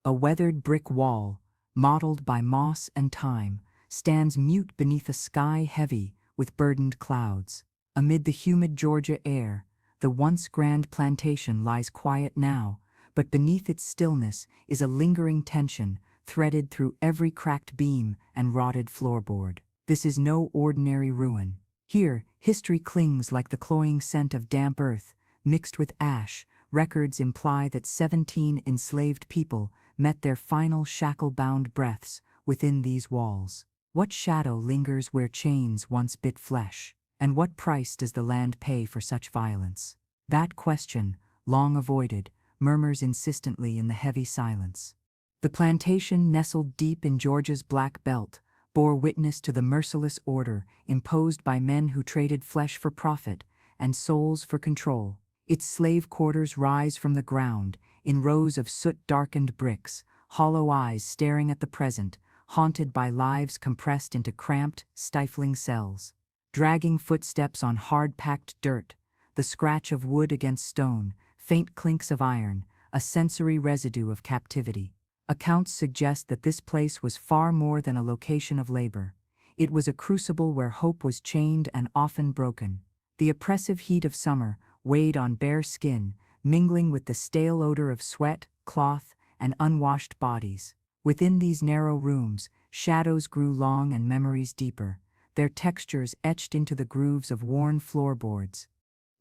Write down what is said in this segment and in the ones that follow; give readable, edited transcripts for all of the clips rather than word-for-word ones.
A weathered brick wall, mottled by moss and time, stands mute beneath a sky heavy with burdened clouds. Amid the humid Georgia air, the once grand plantation lies quiet now, but beneath its stillness is a lingering tension threaded through every cracked beam and rotted floorboard. This is no ordinary ruin. Here, history clings like the cloying scent of damp earth, mixed with ash. Records imply that 17 enslaved people met their final shackle-bound breaths within these walls. What shadow lingers where chains once bit flesh? And what price does the land pay for such violence? That question, long avoided, murmurs insistently in the heavy silence. The plantation, nestled deep in Georgia's Black Belt, bore witness to the merciless order imposed by men who traded flesh for profit and souls for control. Its slave quarters rise from the ground in rows of soot-darkened bricks, hollow eyes staring at the present, haunted by lives compressed into cramped, stifling cells. Dragging footsteps on hard-packed dirt, the scratch of wood against stone, faint clinks of iron, a sensory residue of captivity. Accounts suggest that this place was far more than a location of labor. It was a crucible where hope was chained and often broken. The oppressive heat of summer weighed on bare skin, mingling with the stale odor of sweat, cloth, and unwashed bodies. Within these narrow rooms, shadows grew long and memories deeper, their textures etched into the grooves of worn floorboards.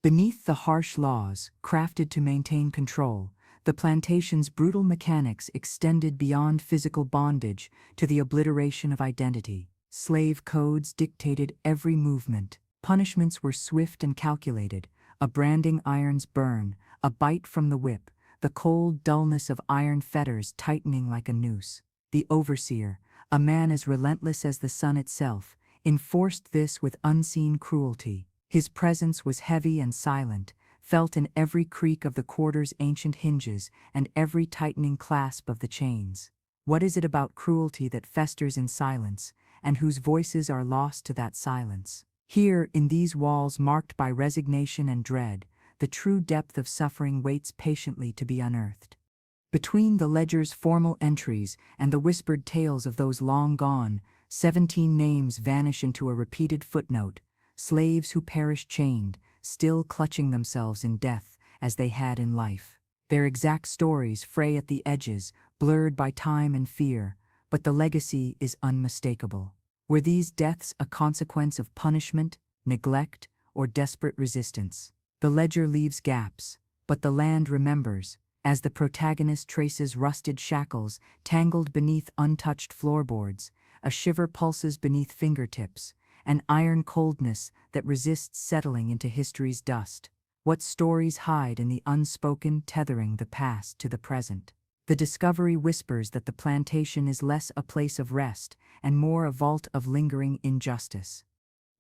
Beneath the harsh laws, crafted to maintain control, the plantation's brutal mechanics extended beyond physical bondage to the obliteration of identity. Slave codes dictated every movement. Punishments were swift and calculated. A branding iron's burn, a bite from the whip, the cold dullness of iron fetters tightening like a noose. The overseer, a man as relentless as the sun itself, enforced this with unseen cruelty. His presence was heavy and silent, felt in every creak of the quarter's ancient hinges and every tightening clasp of the chains. What is it about cruelty that festers in silence, and whose voices are lost to that silence? Here, in these walls marked by resignation and dread, the true depth of suffering waits patiently to be unearthed. Between the ledger's formal entries and the whispered tales of those long gone, 17 names vanish into a repeated footnote, slaves who perished chained, still clutching themselves in death as they had in life. Their exact stories fray at the edges, blurred by time and fear, but the legacy is unmistakable. Were these deaths a consequence of punishment, neglect, or desperate resistance? The ledger leaves gaps, but the land remembers, as the protagonist traces rusted shackles tangled beneath untouched floorboards, a shiver pulses beneath fingertips, an iron coldness that resists settling into history's dust. What stories hide in the unspoken, tethering the past to the present? The discovery whispers that the plantation is less a place of rest and more a vault of lingering injustice.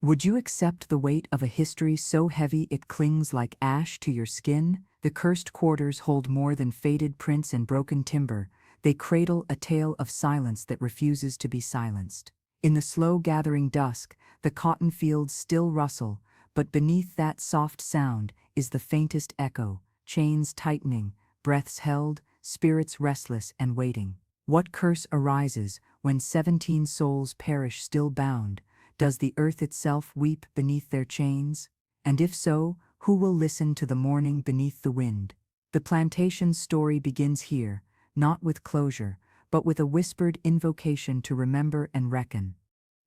Would you accept the weight of a history so heavy it clings like ash to your skin? The cursed quarters hold more than faded prints and broken timber. They cradle a tale of silence that refuses to be silenced. In the slow gathering dusk, the cotton fields still rustle, but beneath that soft sound is the faintest echo, chains tightening, breaths held, spirits restless and waiting. What curse arises when 17 souls perish still bound? Does the earth itself weep beneath their chains? And if so, who will listen to the mourning beneath the wind? The plantation's story begins here, not with closure, but with a whispered invocation to remember and reckon.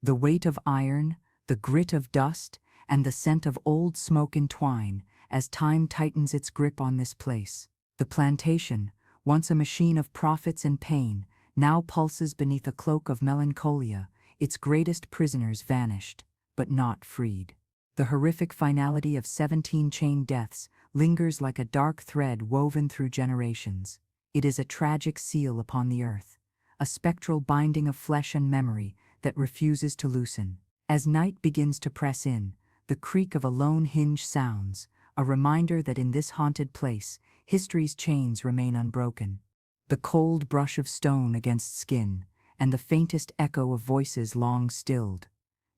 The weight of iron, the grit of dust, and the scent of old smoke entwine as time tightens its grip on this place. The plantation, once a machine of profits and pain, now pulses beneath a cloak of melancholia, its greatest prisoners vanished, but not freed. The horrific finality of 17 chain deaths lingers like a dark thread woven through generations. It is a tragic seal upon the earth, a spectral binding of flesh and memory that refuses to loosen. As night begins to press in, the creak of a lone hinge sounds, a reminder that in this haunted place, history's chains remain unbroken. The cold brush of stone against skin, and the faintest echo of voices long stilled.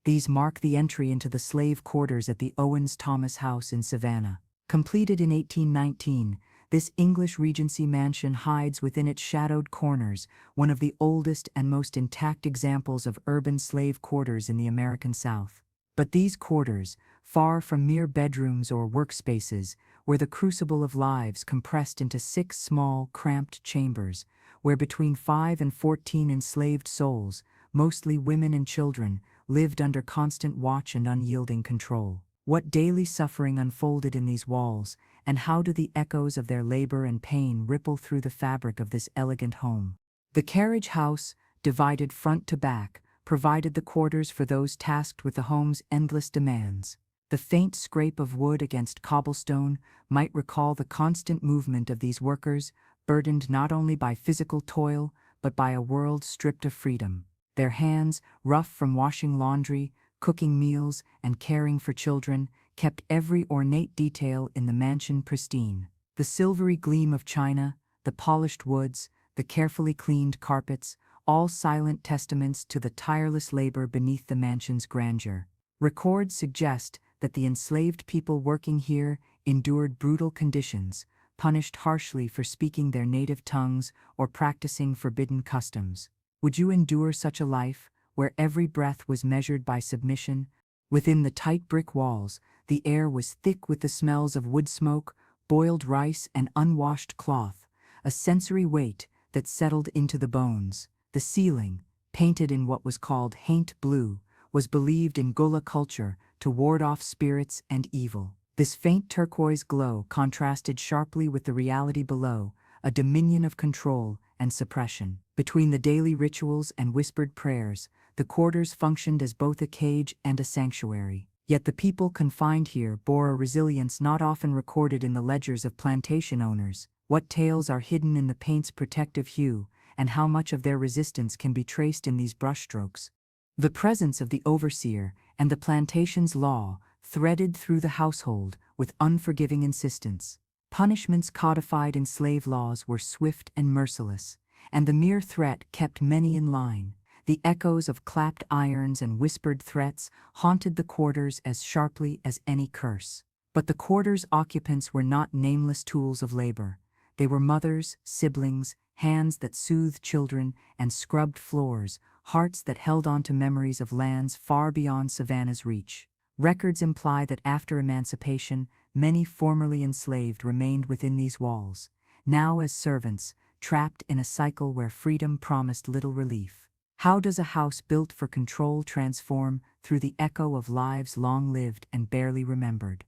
These mark the entry into the slave quarters at the Owens-Thomas House in Savannah. Completed in 1819, This English Regency mansion hides within its shadowed corners one of the oldest and most intact examples of urban slave quarters in the American South. But these quarters, far from mere bedrooms or workspaces, were the crucible of lives compressed into 6 small, cramped chambers, where between 5 and 14 enslaved souls, mostly women and children, lived under constant watch and unyielding control. What daily suffering unfolded in these walls, and how do the echoes of their labor and pain ripple through the fabric of this elegant home? The carriage house, divided front to back, provided the quarters for those tasked with the home's endless demands. The faint scrape of wood against cobblestone might recall the constant movement of these workers, burdened not only by physical toil, but by a world stripped of freedom. Their hands, rough from washing laundry, cooking meals, and caring for children, kept every ornate detail in the mansion pristine. The silvery gleam of china, the polished woods, the carefully cleaned carpets, all silent testaments to the tireless labor beneath the mansion's grandeur. Records suggest that the enslaved people working here endured brutal conditions, punished harshly for speaking their native tongues or practicing forbidden customs. Would you endure such a life, where every breath was measured by submission? Within the tight brick walls, the air was thick with the smells of woodsmoke, boiled rice, and unwashed cloth, a sensory weight that settled into the bones. The ceiling, painted in what was called haint blue, was believed in Gullah culture to ward off spirits and evil. This faint turquoise glow contrasted sharply with the reality below, a dominion of control and suppression. Between the daily rituals and whispered prayers, the quarters functioned as both a cage and a sanctuary. Yet the people confined here bore a resilience not often recorded in the ledgers of plantation owners. What tales are hidden in the paint's protective hue, and how much of their resistance can be traced in these brushstrokes? The presence of the overseer and the plantation's law threaded through the household with unforgiving insistence. Punishments codified in slave laws were swift and merciless, and the mere threat kept many in line. The echoes of clapped irons and whispered threats haunted the quarters as sharply as any curse. But the quarters' occupants were not nameless tools of labor. They were mothers, siblings, hands that soothed children and scrubbed floors, hearts that held on to memories of lands far beyond Savannah's reach. Records imply that after emancipation, many formerly enslaved remained within these walls, now as servants, trapped in a cycle where freedom promised little relief. How does a house built for control transform through the echo of lives long lived and barely remembered?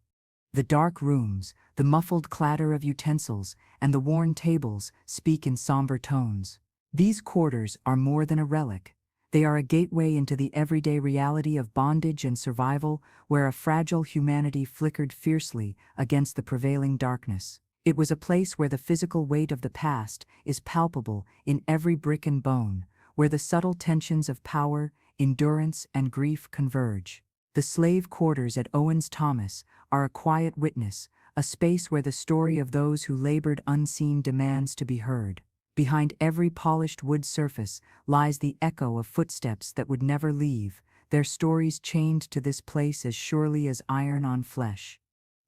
The dark rooms, the muffled clatter of utensils, and the worn tables speak in somber tones. These quarters are more than a relic. They are a gateway into the everyday reality of bondage and survival, where a fragile humanity flickered fiercely against the prevailing darkness. It was a place where the physical weight of the past is palpable in every brick and bone, where the subtle tensions of power, endurance, and grief converge. The slave quarters at Owens-Thomas are a quiet witness, a space where the story of those who labored unseen demands to be heard. Behind every polished wood surface lies the echo of footsteps that would never leave, their stories chained to this place as surely as iron on flesh.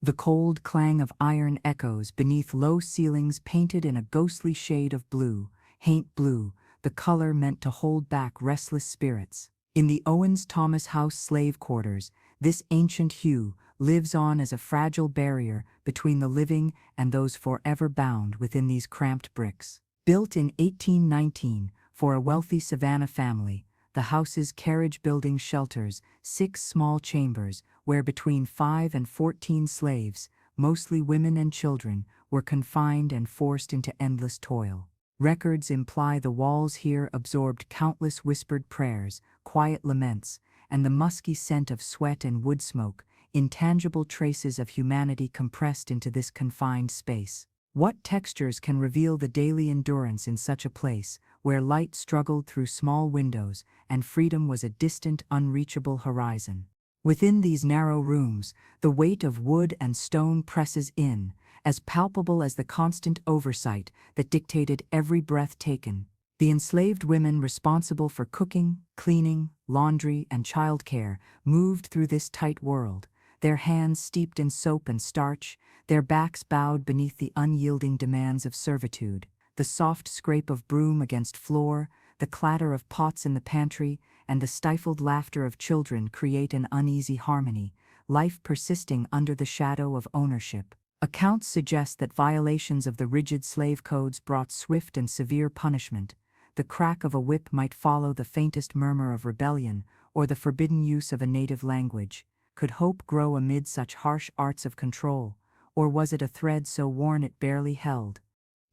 The cold clang of iron echoes beneath low ceilings painted in a ghostly shade of blue, haint blue, the color meant to hold back restless spirits. In the Owens-Thomas House slave quarters, this ancient hue lives on as a fragile barrier between the living and those forever bound within these cramped bricks. Built in 1819 for a wealthy Savannah family, the house's carriage building shelters 6 small chambers where between 5 and 14 slaves, mostly women and children, were confined and forced into endless toil. Records imply the walls here absorbed countless whispered prayers, quiet laments, and the musky scent of sweat and wood smoke, intangible traces of humanity compressed into this confined space. What textures can reveal the daily endurance in such a place, where light struggled through small windows and freedom was a distant, unreachable horizon? Within these narrow rooms, the weight of wood and stone presses in, as palpable as the constant oversight that dictated every breath taken. The enslaved women responsible for cooking, cleaning, laundry, and childcare moved through this tight world, their hands steeped in soap and starch, their backs bowed beneath the unyielding demands of servitude. The soft scrape of broom against floor, the clatter of pots in the pantry, and the stifled laughter of children create an uneasy harmony, life persisting under the shadow of ownership. Accounts suggest that violations of the rigid slave codes brought swift and severe punishment. The crack of a whip might follow the faintest murmur of rebellion, or the forbidden use of a native language. Could hope grow amid such harsh arts of control, or was it a thread so worn it barely held?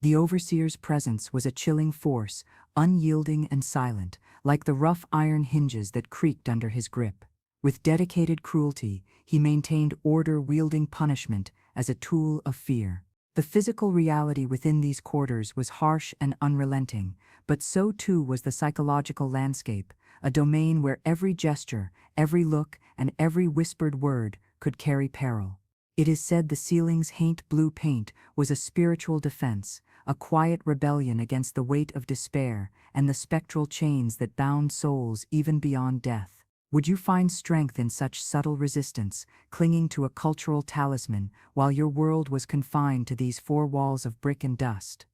The overseer's presence was a chilling force, unyielding and silent, like the rough iron hinges that creaked under his grip. With dedicated cruelty, he maintained order, wielding punishment as a tool of fear. The physical reality within these quarters was harsh and unrelenting, but so too was the psychological landscape, a domain where every gesture, every look, and every whispered word could carry peril. It is said the ceiling's haint blue paint was a spiritual defense, a quiet rebellion against the weight of despair and the spectral chains that bound souls even beyond death. Would you find strength in such subtle resistance, clinging to a cultural talisman while your world was confined to these four walls of brick and dust?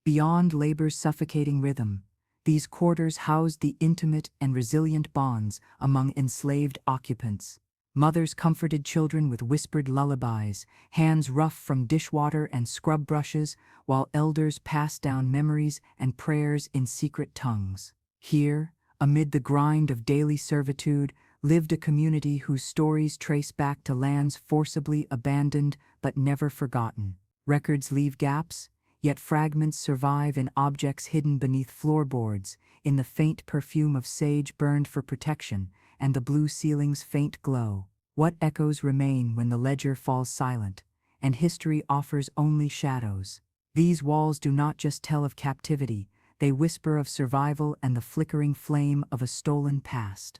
Beyond labor's suffocating rhythm, these quarters housed the intimate and resilient bonds among enslaved occupants. Mothers comforted children with whispered lullabies, hands rough from dishwater and scrub brushes, while elders passed down memories and prayers in secret tongues. Here, amid the grind of daily servitude, lived a community whose stories trace back to lands forcibly abandoned but never forgotten. Records leave gaps, yet fragments survive in objects hidden beneath floorboards, in the faint perfume of sage burned for protection, and the blue ceiling's faint glow. What echoes remain when the ledger falls silent, and history offers only shadows? These walls do not just tell of captivity, they whisper of survival and the flickering flame of a stolen past.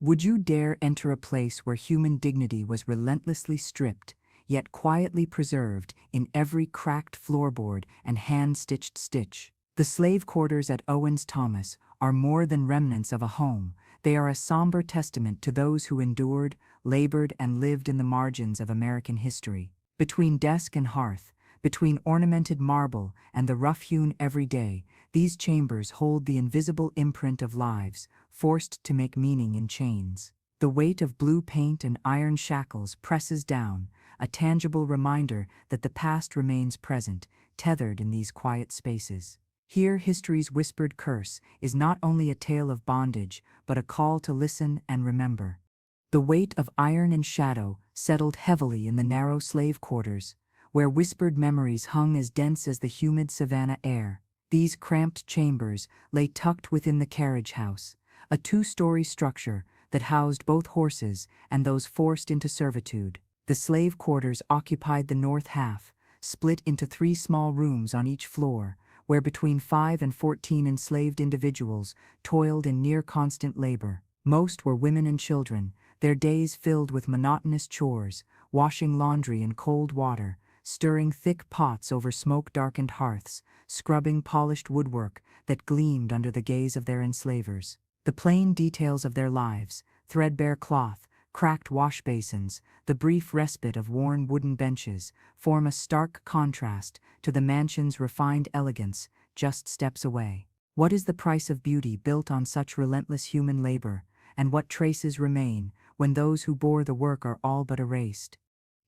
Would you dare enter a place where human dignity was relentlessly stripped, yet quietly preserved in every cracked floorboard and hand-stitched stitch? The slave quarters at Owens-Thomas are more than remnants of a home. They are a somber testament to those who endured, labored, and lived in the margins of American history. Between desk and hearth, between ornamented marble and the rough-hewn everyday, these chambers hold the invisible imprint of lives, forced to make meaning in chains. The weight of blue paint and iron shackles presses down, a tangible reminder that the past remains present, tethered in these quiet spaces. Here, history's whispered curse is not only a tale of bondage, but a call to listen and remember. The weight of iron and shadow settled heavily in the narrow slave quarters, where whispered memories hung as dense as the humid Savannah air. These cramped chambers lay tucked within the carriage house, a two-story structure that housed both horses and those forced into servitude. The slave quarters occupied the north half, split into 3 small rooms on each floor, where between 5 and 14 enslaved individuals toiled in near-constant labor. Most were women and children, their days filled with monotonous chores, washing laundry in cold water, stirring thick pots over smoke-darkened hearths, scrubbing polished woodwork that gleamed under the gaze of their enslavers. The plain details of their lives, threadbare cloth, cracked wash basins, the brief respite of worn wooden benches, form a stark contrast to the mansion's refined elegance just steps away. What is the price of beauty built on such relentless human labor, and what traces remain when those who bore the work are all but erased?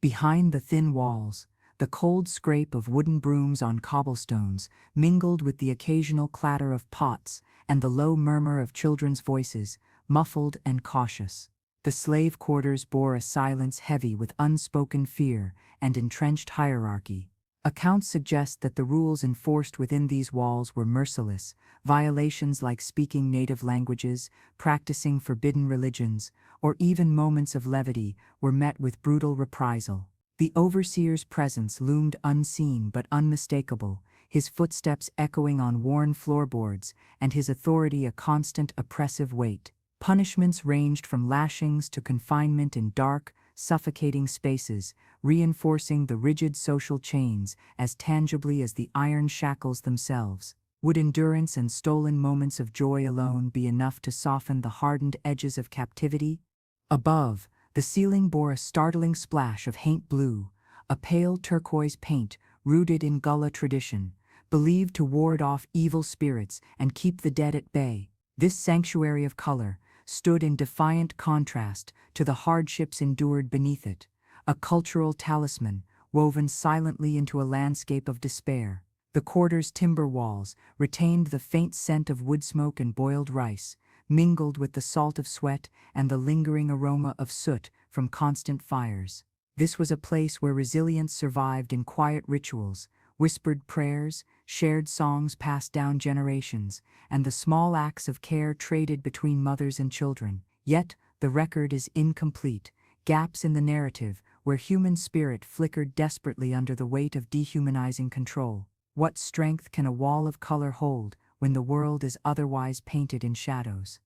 Behind the thin walls, the cold scrape of wooden brooms on cobblestones mingled with the occasional clatter of pots and the low murmur of children's voices, muffled and cautious. The slave quarters bore a silence heavy with unspoken fear and entrenched hierarchy. Accounts suggest that the rules enforced within these walls were merciless. Violations like speaking native languages, practicing forbidden religions, or even moments of levity were met with brutal reprisal. The overseer's presence loomed unseen but unmistakable, his footsteps echoing on worn floorboards, and his authority a constant oppressive weight. Punishments ranged from lashings to confinement in dark, suffocating spaces, reinforcing the rigid social chains as tangibly as the iron shackles themselves. Would endurance and stolen moments of joy alone be enough to soften the hardened edges of captivity? Above, The ceiling bore a startling splash of haint blue, a pale turquoise paint rooted in Gullah tradition, believed to ward off evil spirits and keep the dead at bay. This sanctuary of color stood in defiant contrast to the hardships endured beneath it, a cultural talisman woven silently into a landscape of despair. The quarter's timber walls retained the faint scent of woodsmoke and boiled rice, mingled with the salt of sweat and the lingering aroma of soot from constant fires. This was a place where resilience survived in quiet rituals, whispered prayers, shared songs passed down generations, and the small acts of care traded between mothers and children. Yet, the record is incomplete. Gaps in the narrative where human spirit flickered desperately under the weight of dehumanizing control. What strength can a wall of color hold when the world is otherwise painted in shadows?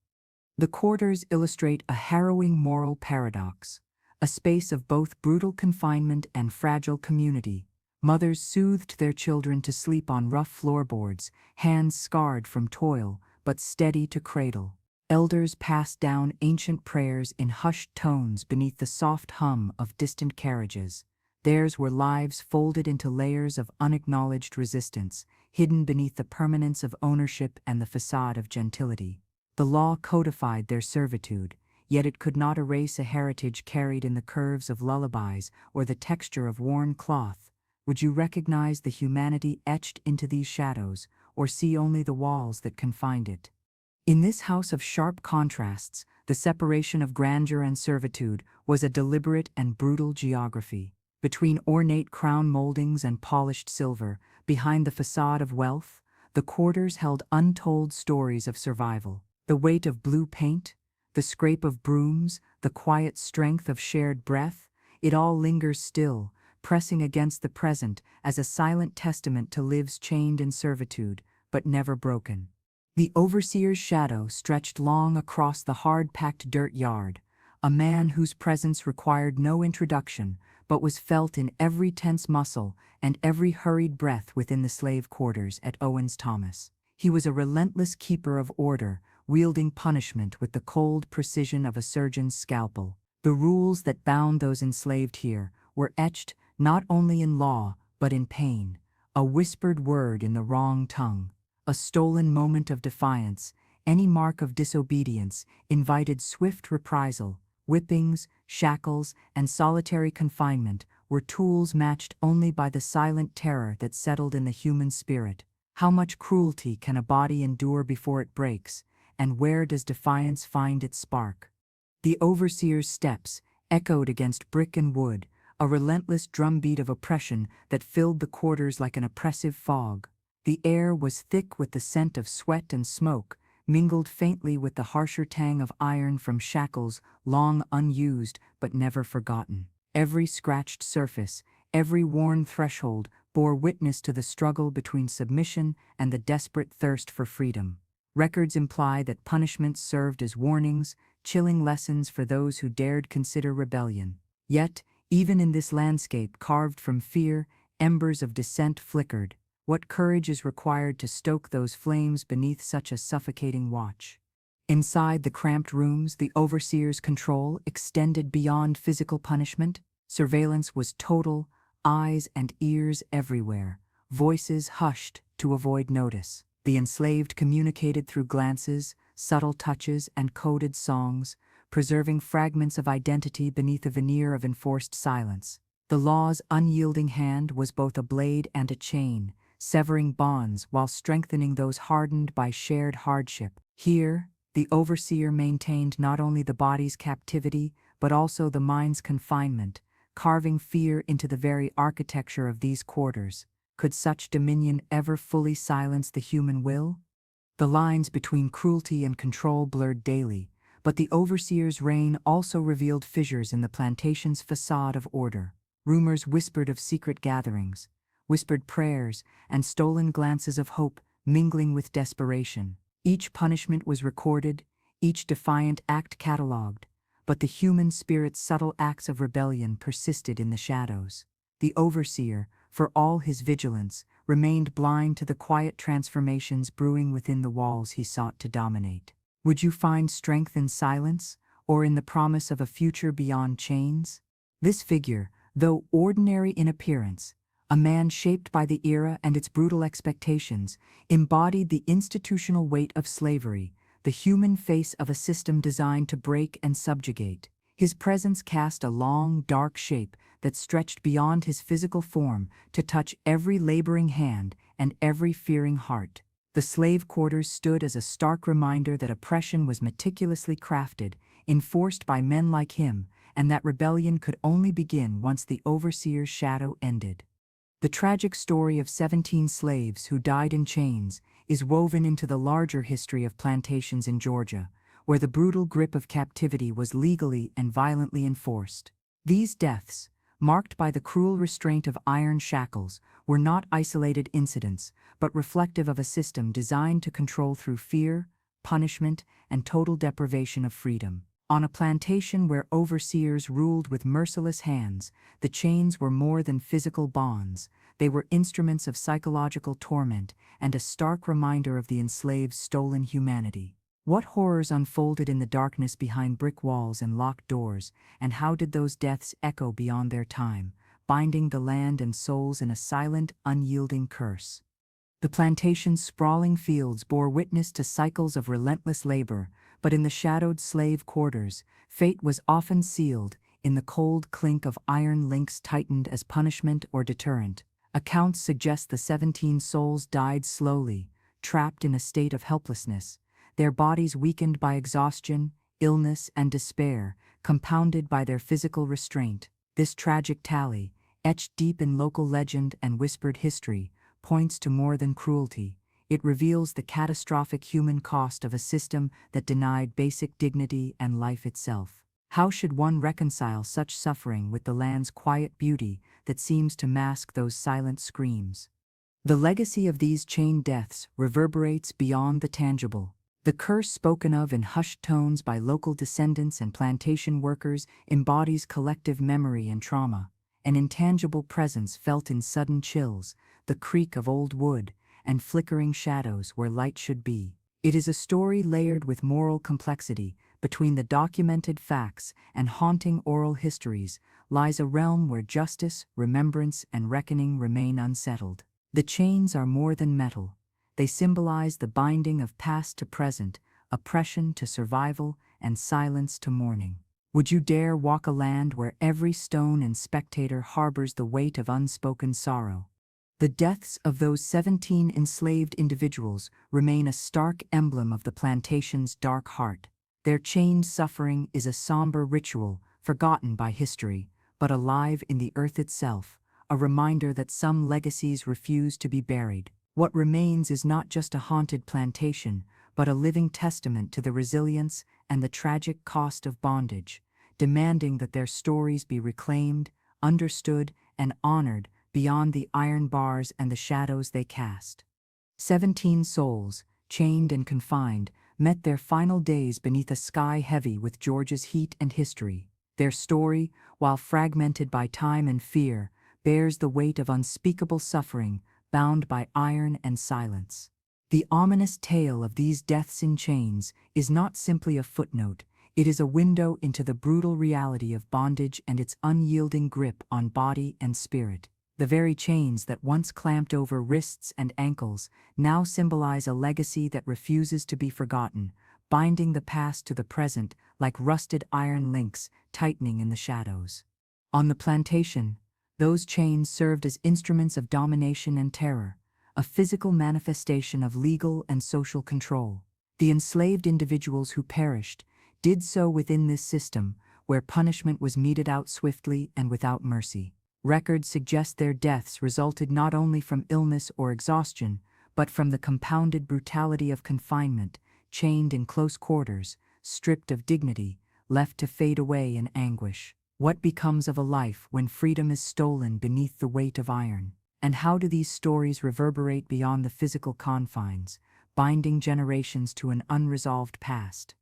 The quarters illustrate a harrowing moral paradox, a space of both brutal confinement and fragile community. Mothers soothed their children to sleep on rough floorboards, hands scarred from toil, but steady to cradle. Elders passed down ancient prayers in hushed tones beneath the soft hum of distant carriages. Theirs were lives folded into layers of unacknowledged resistance, hidden beneath the permanence of ownership and the facade of gentility. The law codified their servitude, yet it could not erase a heritage carried in the curves of lullabies or the texture of worn cloth. Would you recognize the humanity etched into these shadows, or see only the walls that confined it? In this house of sharp contrasts, the separation of grandeur and servitude was a deliberate and brutal geography. Between ornate crown moldings and polished silver, behind the facade of wealth, the quarters held untold stories of survival. The weight of blue paint, the scrape of brooms, the quiet strength of shared breath, it all lingers still, pressing against the present as a silent testament to lives chained in servitude, but never broken. The overseer's shadow stretched long across the hard-packed dirt yard, a man whose presence required no introduction, but was felt in every tense muscle and every hurried breath within the slave quarters at Owens-Thomas. He was a relentless keeper of order, wielding punishment with the cold precision of a surgeon's scalpel. The rules that bound those enslaved here were etched not only in law, but in pain. A whispered word in the wrong tongue, a stolen moment of defiance, any mark of disobedience invited swift reprisal. Whippings, shackles, and solitary confinement were tools matched only by the silent terror that settled in the human spirit. How much cruelty can a body endure before it breaks, and where does defiance find its spark? The overseer's steps echoed against brick and wood, a relentless drumbeat of oppression that filled the quarters like an oppressive fog. The air was thick with the scent of sweat and smoke, mingled faintly with the harsher tang of iron from shackles long unused but never forgotten. Every scratched surface, every worn threshold bore witness to the struggle between submission and the desperate thirst for freedom. Records imply that punishments served as warnings, chilling lessons for those who dared consider rebellion. Yet, even in this landscape carved from fear, embers of dissent flickered. What courage is required to stoke those flames beneath such a suffocating watch? Inside the cramped rooms, the overseer's control extended beyond physical punishment. Surveillance was total, eyes and ears everywhere, voices hushed to avoid notice. The enslaved communicated through glances, subtle touches, and coded songs, preserving fragments of identity beneath a veneer of enforced silence. The law's unyielding hand was both a blade and a chain, severing bonds while strengthening those hardened by shared hardship. Here, the overseer maintained not only the body's captivity, but also the mind's confinement, carving fear into the very architecture of these quarters. Could such dominion ever fully silence the human will? The lines between cruelty and control blurred daily, but the overseer's reign also revealed fissures in the plantation's facade of order. Rumors whispered of secret gatherings, whispered prayers, and stolen glances of hope mingling with desperation. Each punishment was recorded, each defiant act catalogued, but the human spirit's subtle acts of rebellion persisted in the shadows. The overseer, for all his vigilance, remained blind to the quiet transformations brewing within the walls he sought to dominate. Would you find strength in silence, or in the promise of a future beyond chains? This figure, though ordinary in appearance, a man shaped by the era and its brutal expectations, embodied the institutional weight of slavery, the human face of a system designed to break and subjugate. His presence cast a long, dark shape that stretched beyond his physical form to touch every laboring hand and every fearing heart. The slave quarters stood as a stark reminder that oppression was meticulously crafted, enforced by men like him, and that rebellion could only begin once the overseer's shadow ended. The tragic story of 17 slaves who died in chains is woven into the larger history of plantations in Georgia, where the brutal grip of captivity was legally and violently enforced. These deaths, marked by the cruel restraint of iron shackles, were not isolated incidents, but reflective of a system designed to control through fear, punishment, and total deprivation of freedom. On a plantation where overseers ruled with merciless hands, the chains were more than physical bonds. They were instruments of psychological torment and a stark reminder of the enslaved's stolen humanity. What horrors unfolded in the darkness behind brick walls and locked doors, and how did those deaths echo beyond their time, binding the land and souls in a silent, unyielding curse? The plantation's sprawling fields bore witness to cycles of relentless labor, but in the shadowed slave quarters, fate was often sealed in the cold clink of iron links tightened as punishment or deterrent. Accounts suggest the 17 souls died slowly, trapped in a state of helplessness, their bodies weakened by exhaustion, illness, and despair, compounded by their physical restraint. This tragic tally, etched deep in local legend and whispered history, points to more than cruelty. It reveals the catastrophic human cost of a system that denied basic dignity and life itself. How should one reconcile such suffering with the land's quiet beauty that seems to mask those silent screams? The legacy of these chain deaths reverberates beyond the tangible. The curse spoken of in hushed tones by local descendants and plantation workers embodies collective memory and trauma, an intangible presence felt in sudden chills, the creak of old wood, and flickering shadows where light should be. It is a story layered with moral complexity. Between the documented facts and haunting oral histories lies a realm where justice, remembrance, and reckoning remain unsettled. The chains are more than metal. They symbolize the binding of past to present, oppression to survival, and silence to mourning. Would you dare walk a land where every stone and spectator harbors the weight of unspoken sorrow? The deaths of those 17 enslaved individuals remain a stark emblem of the plantation's dark heart. Their chained suffering is a somber ritual, forgotten by history, but alive in the earth itself, a reminder that some legacies refuse to be buried. What remains is not just a haunted plantation, but a living testament to the resilience and the tragic cost of bondage, demanding that their stories be reclaimed, understood, and honored beyond the iron bars and the shadows they cast. 17 souls, chained and confined, met their final days beneath a sky heavy with Georgia's heat and history. Their story, while fragmented by time and fear, bears the weight of unspeakable suffering, bound by iron and silence. The ominous tale of these deaths in chains is not simply a footnote, it is a window into the brutal reality of bondage and its unyielding grip on body and spirit. The very chains that once clamped over wrists and ankles now symbolize a legacy that refuses to be forgotten, binding the past to the present like rusted iron links tightening in the shadows. On the plantation, those chains served as instruments of domination and terror, a physical manifestation of legal and social control. The enslaved individuals who perished did so within this system, where punishment was meted out swiftly and without mercy. Records suggest their deaths resulted not only from illness or exhaustion, but from the compounded brutality of confinement, chained in close quarters, stripped of dignity, left to fade away in anguish. What becomes of a life when freedom is stolen beneath the weight of iron? And how do these stories reverberate beyond the physical confines, binding generations to an unresolved past?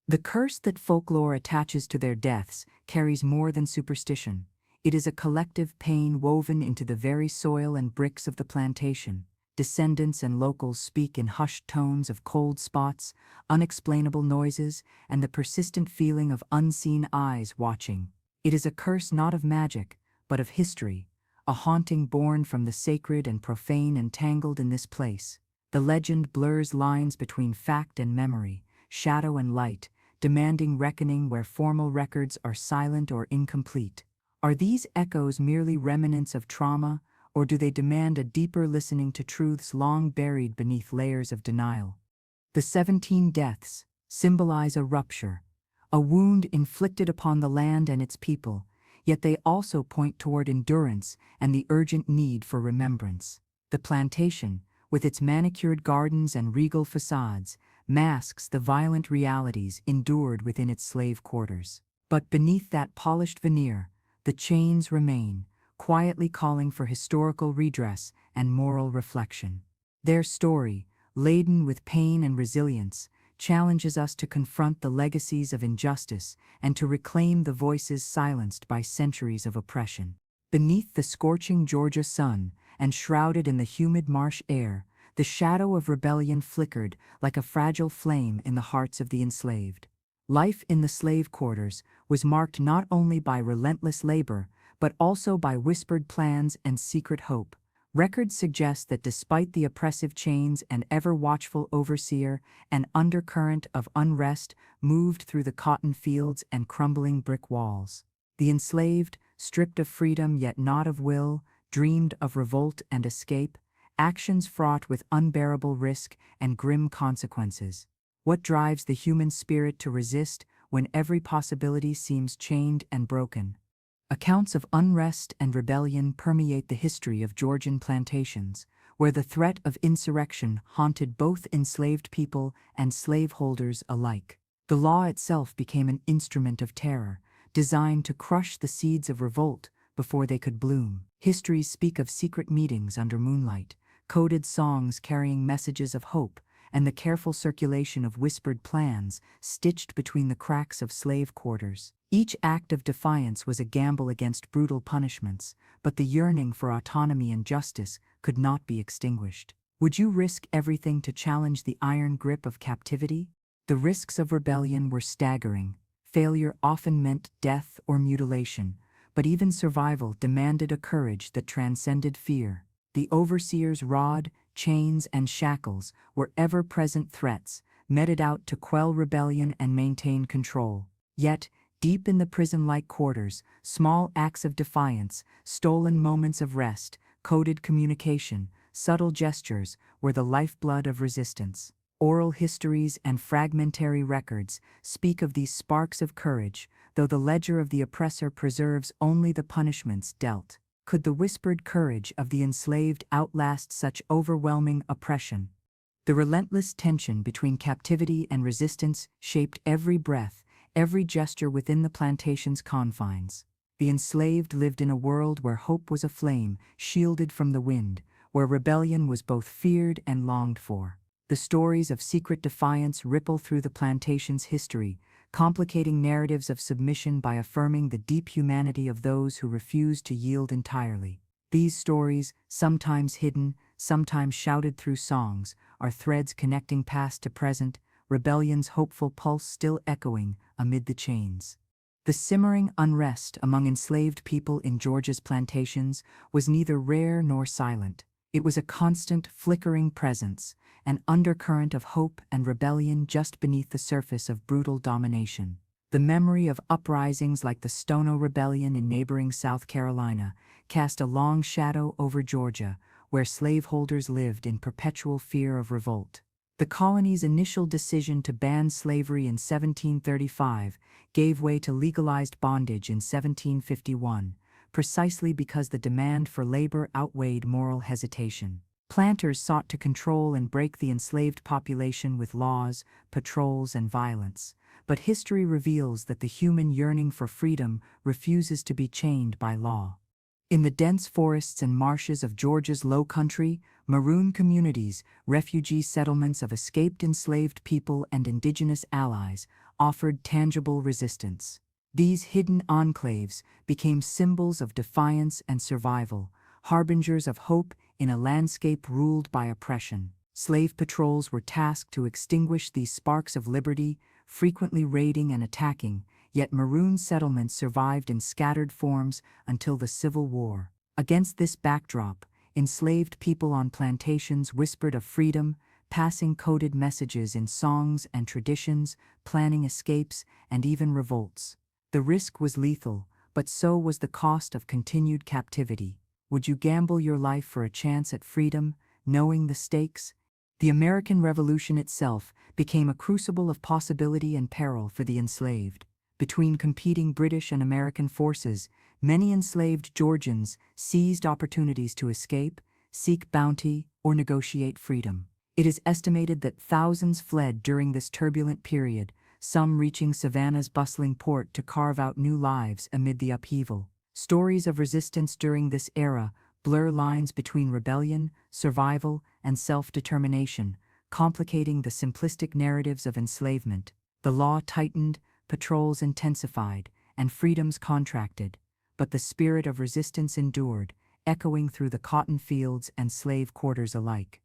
The curse that folklore attaches to their deaths carries more than superstition. It is a collective pain woven into the very soil and bricks of the plantation. descendants and locals speak in hushed tones of cold spots, unexplainable noises, and the persistent feeling of unseen eyes watching. It is a curse not of magic, but of history, a haunting born from the sacred and profane entangled in this place. The legend blurs lines between fact and memory, shadow and light, demanding reckoning where formal records are silent or incomplete. Are these echoes merely remnants of trauma, or do they demand a deeper listening to truths long buried beneath layers of denial? The 17 deaths symbolize a rupture, a wound inflicted upon the land and its people, yet they also point toward endurance and the urgent need for remembrance. The plantation, with its manicured gardens and regal facades, masks the violent realities endured within its slave quarters. But beneath that polished veneer, the chains remain, quietly calling for historical redress and moral reflection. Their story, laden with pain and resilience, challenges us to confront the legacies of injustice and to reclaim the voices silenced by centuries of oppression. Beneath the scorching Georgia sun and shrouded in the humid marsh air, the shadow of rebellion flickered like a fragile flame in the hearts of the enslaved. Life in the slave quarters was marked not only by relentless labor, but also by whispered plans and secret hope. Records suggest that despite the oppressive chains and ever-watchful overseer, an undercurrent of unrest moved through the cotton fields and crumbling brick walls. The enslaved, stripped of freedom yet not of will, dreamed of revolt and escape, actions fraught with unbearable risk and grim consequences. What drives the human spirit to resist when every possibility seems chained and broken? Accounts of unrest and rebellion permeate the history of Georgian plantations, where the threat of insurrection haunted both enslaved people and slaveholders alike. The law itself became an instrument of terror, designed to crush the seeds of revolt before they could bloom. Histories speak of secret meetings under moonlight, coded songs carrying messages of hope, and the careful circulation of whispered plans stitched between the cracks of slave quarters. Each act of defiance was a gamble against brutal punishments, but the yearning for autonomy and justice could not be extinguished. Would you risk everything to challenge the iron grip of captivity? The risks of rebellion were staggering. Failure often meant death or mutilation, but even survival demanded a courage that transcended fear. The overseer's rod, chains, and shackles were ever-present threats, meted out to quell rebellion and maintain control. Yet, deep in the prison-like quarters, small acts of defiance, stolen moments of rest, coded communication, subtle gestures were the lifeblood of resistance. Oral histories and fragmentary records speak of these sparks of courage, though the ledger of the oppressor preserves only the punishments dealt. Could the whispered courage of the enslaved outlast such overwhelming oppression? The relentless tension between captivity and resistance shaped every breath, every gesture within the plantation's confines. The enslaved lived in a world where hope was a flame, shielded from the wind, where rebellion was both feared and longed for. The stories of secret defiance ripple through the plantation's history, complicating narratives of submission by affirming the deep humanity of those who refuse to yield entirely. These stories, sometimes hidden, sometimes shouted through songs, are threads connecting past to present, rebellion's hopeful pulse still echoing amid the chains. The simmering unrest among enslaved people in Georgia's plantations was neither rare nor silent. It was a constant, flickering presence, an undercurrent of hope and rebellion just beneath the surface of brutal domination. The memory of uprisings like the Stono Rebellion in neighboring South Carolina cast a long shadow over Georgia, where slaveholders lived in perpetual fear of revolt. The colony's initial decision to ban slavery in 1735 gave way to legalized bondage in 1751, precisely because the demand for labor outweighed moral hesitation. Planters sought to control and break the enslaved population with laws, patrols, and violence, but history reveals that the human yearning for freedom refuses to be chained by law. In the dense forests and marshes of Georgia's Low Country, maroon communities, refugee settlements of escaped enslaved people and indigenous allies, offered tangible resistance. These hidden enclaves became symbols of defiance and survival, harbingers of hope in a landscape ruled by oppression. Slave patrols were tasked to extinguish these sparks of liberty, frequently raiding and attacking, yet maroon settlements survived in scattered forms until the Civil War. Against this backdrop, enslaved people on plantations whispered of freedom, passing coded messages in songs and traditions, planning escapes and even revolts. The risk was lethal, but so was the cost of continued captivity. Would you gamble your life for a chance at freedom, knowing the stakes? The American Revolution itself became a crucible of possibility and peril for the enslaved. Between competing British and American forces, many enslaved Georgians seized opportunities to escape, seek bounty, or negotiate freedom. It is estimated that thousands fled during this turbulent period, some reaching Savannah's bustling port to carve out new lives amid the upheaval. Stories of resistance during this era blur lines between rebellion, survival, and self-determination, complicating the simplistic narratives of enslavement. The law tightened, patrols intensified, and freedoms contracted, but the spirit of resistance endured, echoing through the cotton fields and slave quarters alike.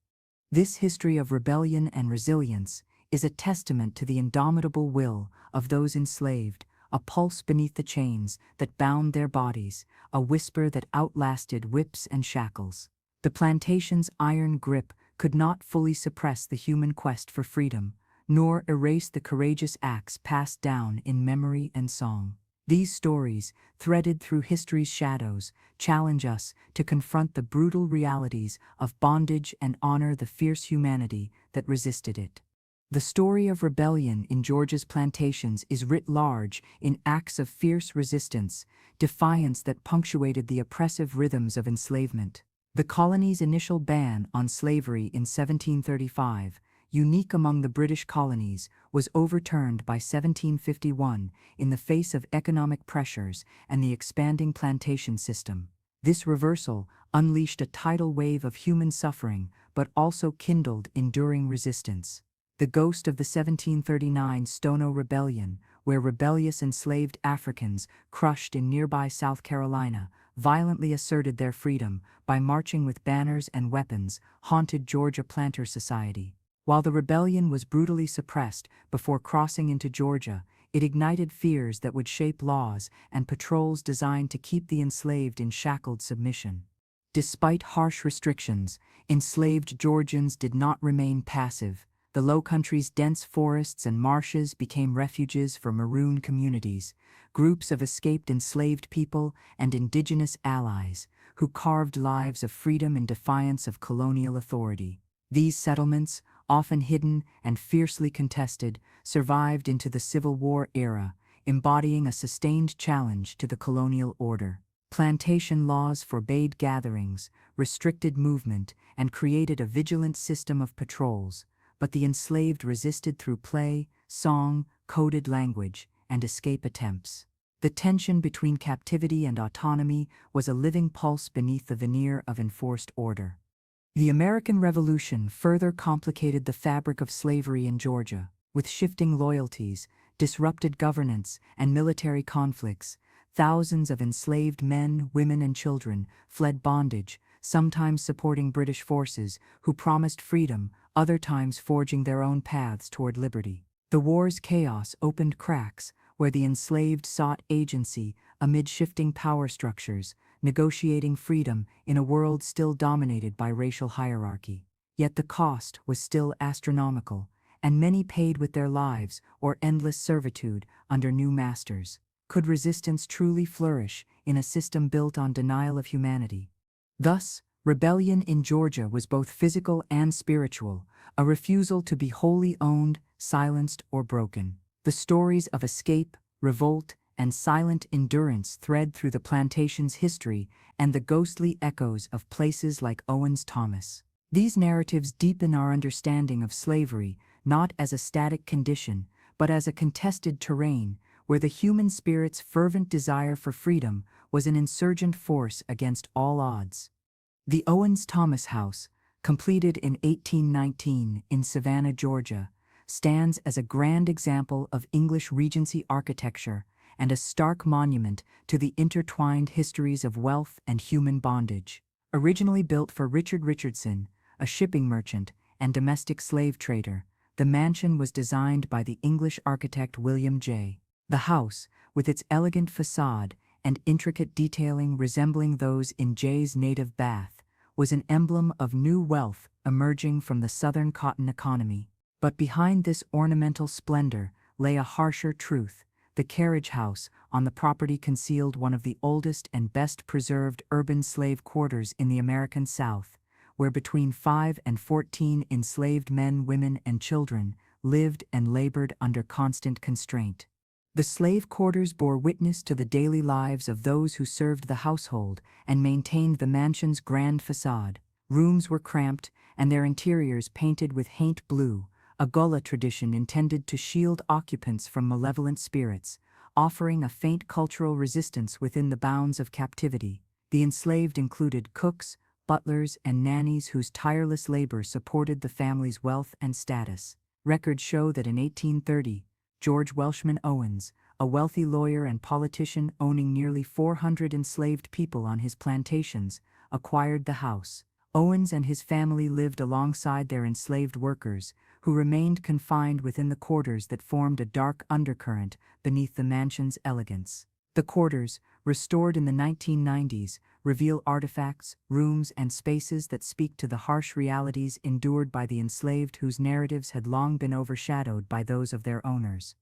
This history of rebellion and resilience is a testament to the indomitable will of those enslaved, a pulse beneath the chains that bound their bodies, a whisper that outlasted whips and shackles. The plantation's iron grip could not fully suppress the human quest for freedom, nor erase the courageous acts passed down in memory and song. These stories, threaded through history's shadows, challenge us to confront the brutal realities of bondage and honor the fierce humanity that resisted it. The story of rebellion in Georgia's plantations is writ large in acts of fierce resistance, defiance that punctuated the oppressive rhythms of enslavement. The colony's initial ban on slavery in 1735, unique among the British colonies, was overturned by 1751 in the face of economic pressures and the expanding plantation system. This reversal unleashed a tidal wave of human suffering, but also kindled enduring resistance. The ghost of the 1739 Stono Rebellion, where rebellious enslaved Africans, crushed in nearby South Carolina, violently asserted their freedom by marching with banners and weapons, haunted Georgia planter society. While the rebellion was brutally suppressed before crossing into Georgia, it ignited fears that would shape laws and patrols designed to keep the enslaved in shackled submission. Despite harsh restrictions, enslaved Georgians did not remain passive. The Low Country's dense forests and marshes became refuges for maroon communities, groups of escaped enslaved people and indigenous allies who carved lives of freedom in defiance of colonial authority. These settlements, often hidden and fiercely contested, survived into the Civil War era, embodying a sustained challenge to the colonial order. Plantation laws forbade gatherings, restricted movement, and created a vigilant system of patrols, but the enslaved resisted through play, song, coded language, and escape attempts. The tension between captivity and autonomy was a living pulse beneath the veneer of enforced order. The American Revolution further complicated the fabric of slavery in Georgia. With shifting loyalties, disrupted governance, and military conflicts, thousands of enslaved men, women, and children fled bondage, sometimes supporting British forces who promised freedom, other times forging their own paths toward liberty. The war's chaos opened cracks where the enslaved sought agency amid shifting power structures, negotiating freedom in a world still dominated by racial hierarchy. Yet the cost was still astronomical, and many paid with their lives or endless servitude under new masters. Could resistance truly flourish in a system built on denial of humanity? Thus, rebellion in Georgia was both physical and spiritual, a refusal to be wholly owned, silenced, or broken. The stories of escape, revolt, and silent endurance thread through the plantation's history and the ghostly echoes of places like Owens-Thomas. These narratives deepen our understanding of slavery not as a static condition, but as a contested terrain where the human spirit's fervent desire for freedom was an insurgent force against all odds. The Owens-Thomas House, completed in 1819 in Savannah, Georgia, stands as a grand example of English Regency architecture and a stark monument to the intertwined histories of wealth and human bondage. Originally built for Richard Richardson, a shipping merchant and domestic slave trader, the mansion was designed by the English architect William J. The house, with its elegant facade and intricate detailing resembling those in Jay's native Bath, was an emblem of new wealth emerging from the southern cotton economy. But behind this ornamental splendor lay a harsher truth. The carriage house on the property concealed one of the oldest and best preserved urban slave quarters in the American South, where between 5 and 14 enslaved men, women, and children lived and labored under constant constraint. The slave quarters bore witness to the daily lives of those who served the household and maintained the mansion's grand facade. Rooms were cramped and their interiors painted with haint blue, a Gullah tradition intended to shield occupants from malevolent spirits, offering a faint cultural resistance within the bounds of captivity. The enslaved included cooks, butlers, and nannies whose tireless labor supported the family's wealth and status. Records show that in 1830, George Welshman Owens, a wealthy lawyer and politician owning nearly 400 enslaved people on his plantations, acquired the house. Owens and his family lived alongside their enslaved workers, who remained confined within the quarters that formed a dark undercurrent beneath the mansion's elegance. The quarters, restored in the 1990s, reveal artifacts, rooms, and spaces that speak to the harsh realities endured by the enslaved whose narratives had long been overshadowed by those of their owners.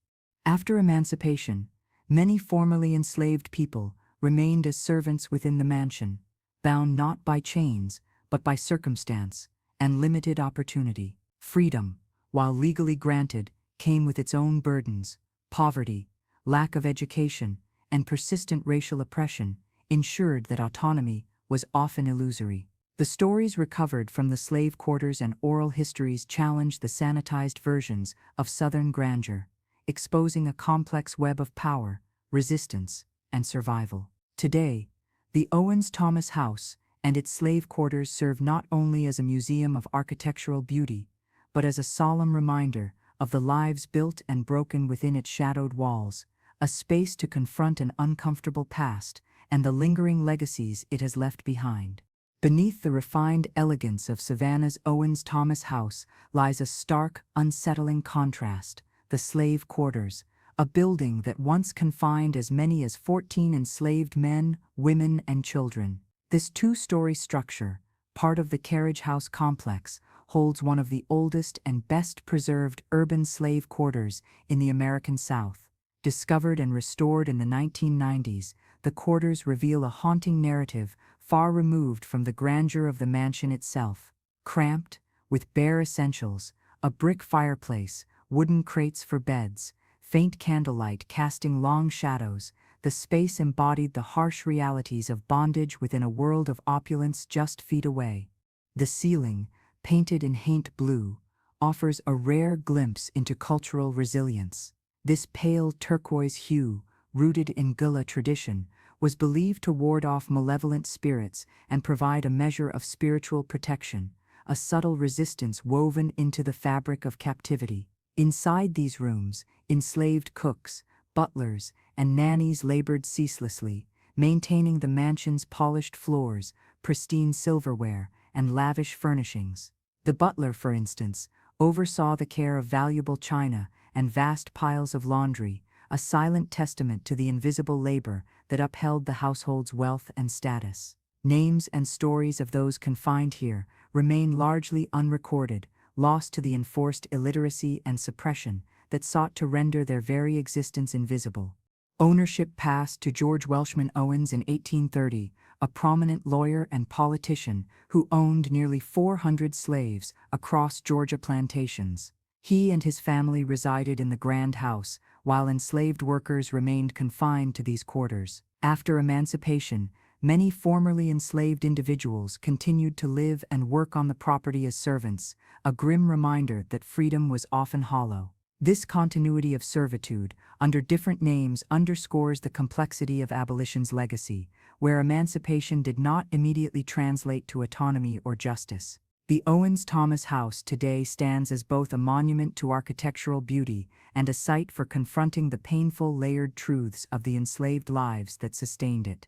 After emancipation, many formerly enslaved people remained as servants within the mansion, bound not by chains, but by circumstance and limited opportunity. Freedom, while legally granted, came with its own burdens. Poverty, lack of education, and persistent racial oppression ensured that autonomy was often illusory. The stories recovered from the slave quarters and oral histories challenge the sanitized versions of Southern grandeur, exposing a complex web of power, resistance, and survival. Today, the Owens-Thomas House and its slave quarters serve not only as a museum of architectural beauty, but as a solemn reminder of the lives built and broken within its shadowed walls, a space to confront an uncomfortable past and the lingering legacies it has left behind. Beneath the refined elegance of Savannah's Owens-Thomas House lies a stark, unsettling contrast: the slave quarters, a building that once confined as many as 14 enslaved men, women, and children. This two-story structure, part of the carriage house complex, holds one of the oldest and best-preserved urban slave quarters in the American South. Discovered and restored in the 1990s, the quarters reveal a haunting narrative far removed from the grandeur of the mansion itself. Cramped, with bare essentials, a brick fireplace, wooden crates for beds, faint candlelight casting long shadows, the space embodied the harsh realities of bondage within a world of opulence just feet away. The ceiling, painted in haint blue, offers a rare glimpse into cultural resilience. This pale turquoise hue, rooted in Gullah tradition, was believed to ward off malevolent spirits and provide a measure of spiritual protection, a subtle resistance woven into the fabric of captivity. Inside these rooms, enslaved cooks, butlers, and nannies labored ceaselessly, maintaining the mansion's polished floors, pristine silverware, and lavish furnishings. The butler, for instance, oversaw the care of valuable china and vast piles of laundry, a silent testament to the invisible labor that upheld the household's wealth and status. Names and stories of those confined here remain largely unrecorded, lost to the enforced illiteracy and suppression that sought to render their very existence invisible. Ownership passed to George Welshman Owens in 1830, a prominent lawyer and politician who owned nearly 400 slaves across Georgia plantations. He and his family resided in the Grand House, while enslaved workers remained confined to these quarters. After emancipation, many formerly enslaved individuals continued to live and work on the property as servants, a grim reminder that freedom was often hollow. This continuity of servitude, under different names, underscores the complexity of abolition's legacy, where emancipation did not immediately translate to autonomy or justice. The Owens-Thomas House today stands as both a monument to architectural beauty and a site for confronting the painful layered truths of the enslaved lives that sustained it.